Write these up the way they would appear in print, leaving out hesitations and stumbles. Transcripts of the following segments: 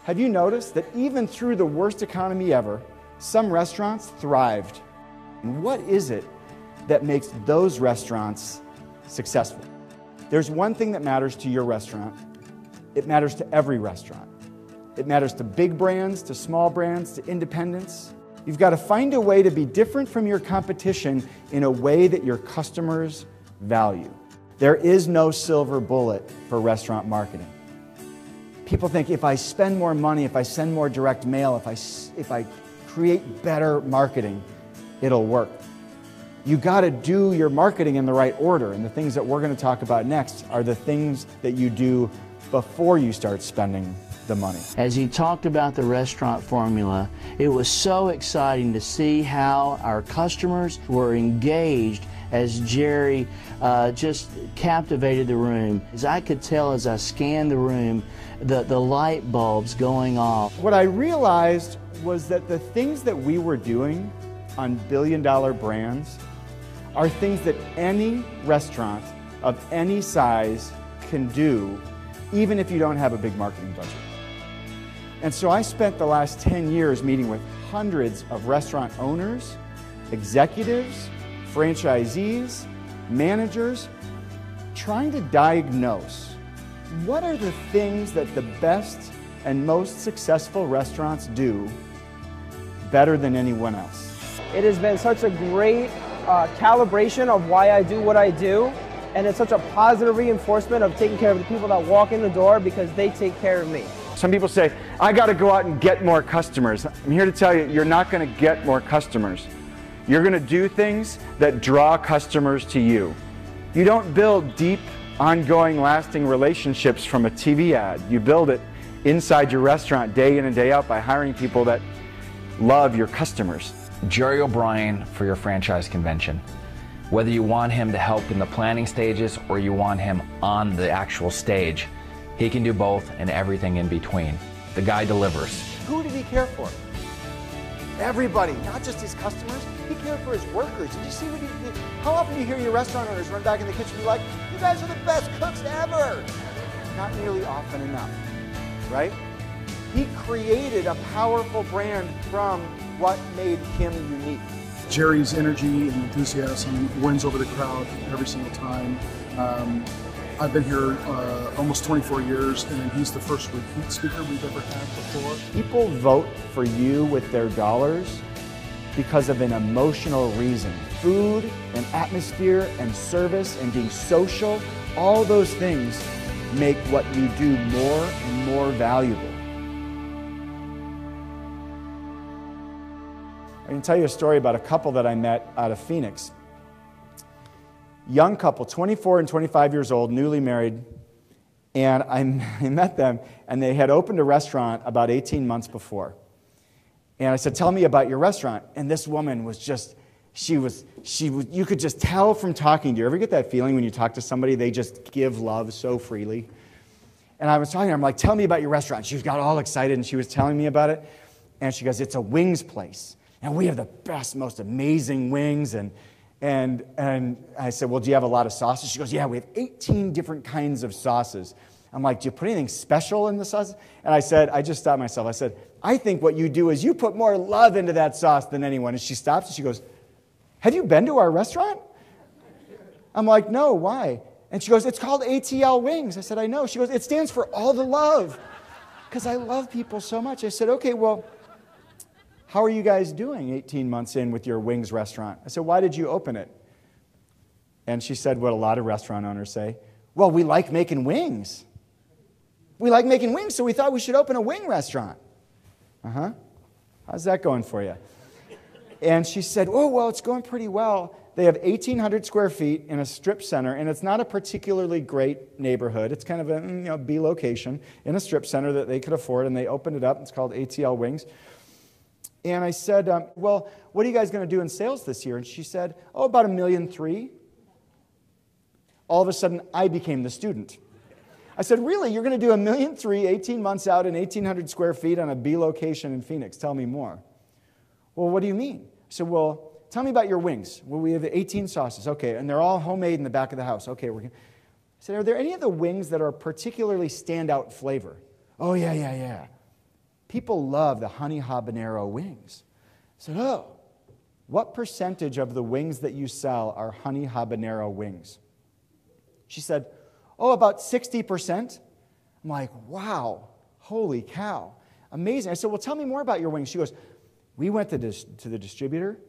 Have you noticed that even through the worst economy ever, some restaurants thrived? And what is it that makes those restaurants successful? There's one thing that matters to your restaurant. It matters to every restaurant. It matters to big brands, to small brands, to independents. You've got to find a way to be different from your competition in a way that your customers value. There is no silver bullet for restaurant marketing. People think if I spend more money, if I send more direct mail, if I create better marketing, it'll work. You got to do your marketing in the right order, and the things that we're going to talk about next are the things that you do before you start spending the money. As he talked about the restaurant formula, it was so exciting to see how our customers were engaged as Gerry just captivated the room. As I could tell as I scanned the room, the light bulbs going off. What I realized was that the things that we were doing on billion-dollar brands are things that any restaurant of any size can do, even if you don't have a big marketing budget. And so I spent the last 10 years meeting with hundreds of restaurant owners, executives, franchisees, managers, trying to diagnose what are the things that the best and most successful restaurants do better than anyone else. It has been such a great calibration of why I do what I do, and it's such a positive reinforcement of taking care of the people that walk in the door because they take care of me. Some people say, I got to go out and get more customers. I'm here to tell you, you're not going to get more customers. You're going to do things that draw customers to you. You don't build deep, ongoing, lasting relationships from a TV ad. You build it inside your restaurant day in and day out by hiring people that love your customers. Gerry O'Brien for your franchise convention. Whether you want him to help in the planning stages or you want him on the actual stage, he can do both and everything in between. The guy delivers. Who did he care for? Everybody, not just his customers. He cared for his workers. Did you see what he did? How often do you hear your restaurant owners run back in the kitchen and be like, you guys are the best cooks ever? Not nearly often enough, right? He created a powerful brand from what made him unique. Gerry's energy and enthusiasm wins over the crowd every single time. I've been here almost 24 years, and he's the first repeat speaker we've ever had before. People vote for you with their dollars because of an emotional reason. Food and atmosphere and service and being social, all those things make what you do more and more valuable. I can tell you a story about a couple that I met out of Phoenix. Young couple, 24 and 25 years old, newly married, and I met them, and they had opened a restaurant about 18 months before. And I said, tell me about your restaurant. And this woman was just, she was, you could just tell from talking to her. Ever get that feeling when you talk to somebody, they just give love so freely? And I was talking to her, I'm like, tell me about your restaurant. She got all excited, and she was telling me about it. And she goes, it's a wings place. And we have the best, most amazing wings. And I said, well, do you have a lot of sauces? She goes, yeah, we have 18 different kinds of sauces. I'm like, do you put anything special in the sauce? And I said, I just stopped myself. I said, I think what you do is you put more love into that sauce than anyone. And she stops and she goes, have you been to our restaurant? I'm like, no, why? And she goes, it's called ATL Wings. I said, I know. She goes, it stands for all the love. Because I love people so much. I said, okay, well, how are you guys doing 18 months in with your wings restaurant? I said, why did you open it? And she said what a lot of restaurant owners say, well, we like making wings. We like making wings, so we thought we should open a wing restaurant. Uh-huh. How's that going for you? And she said, oh, well, it's going pretty well. They have 1,800 square feet in a strip center, and it's not a particularly great neighborhood. It's kind of a B location in a strip center that they could afford, and they opened it up. It's called ATL Wings. And I said, well, what are you guys going to do in sales this year? And she said, oh, about $1.3 million. All of a sudden, I became the student. I said, really? You're going to do $1.3 million 18 months out in 1,800 square feet on a B location in Phoenix? Tell me more. Well, what do you mean? I said, well, tell me about your wings. Well, we have 18 sauces. Okay, and they're all homemade in the back of the house. Okay, I said, are there any of the wings that are particularly standout flavor? Oh, yeah. people love the honey habanero wings. I said, oh, what percentage of the wings that you sell are honey habanero wings? She said, oh, about 60%. I'm like, wow, holy cow, amazing. I said, well, tell me more about your wings. She goes, we went to the distributor,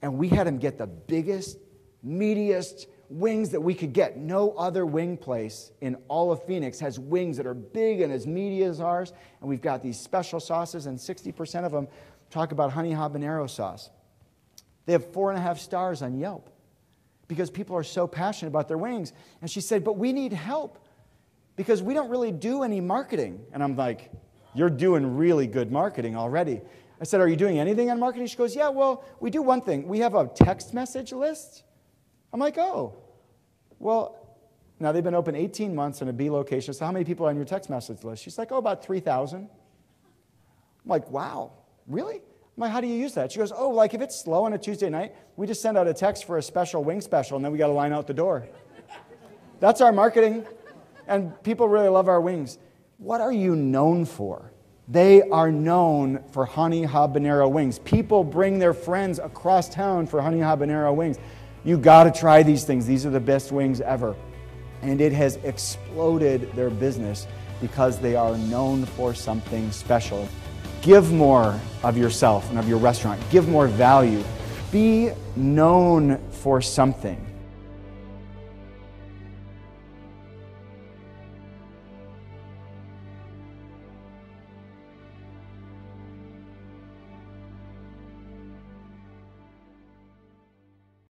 and we had him get the biggest, meatiest wings that we could get. No other wing place in all of Phoenix has wings that are big and as meaty as ours, and we've got these special sauces, and 60% of them talk about honey habanero sauce. They have 4.5 stars on Yelp because people are so passionate about their wings. And she said, but we need help because we don't really do any marketing. And I'm like, you're doing really good marketing already. I said, are you doing anything on marketing? She goes, yeah, well, we do one thing. We have a text message list. I'm like, oh, well, now they've been open 18 months in a B location. So how many people are on your text message list? She's like, oh, about 3,000. I'm like, wow, really? I'm like, how do you use that? She goes, oh, like if it's slow on a Tuesday night, we just send out a text for a special wing special, and then we got to line out the door. That's our marketing, and people really love our wings. What are you known for? They are known for honey habanero wings. People bring their friends across town for honey habanero wings. You got to try these things. These are the best wings ever. And it has exploded their business because they are known for something special. Give more of yourself and of your restaurant. Give more value. Be known for something.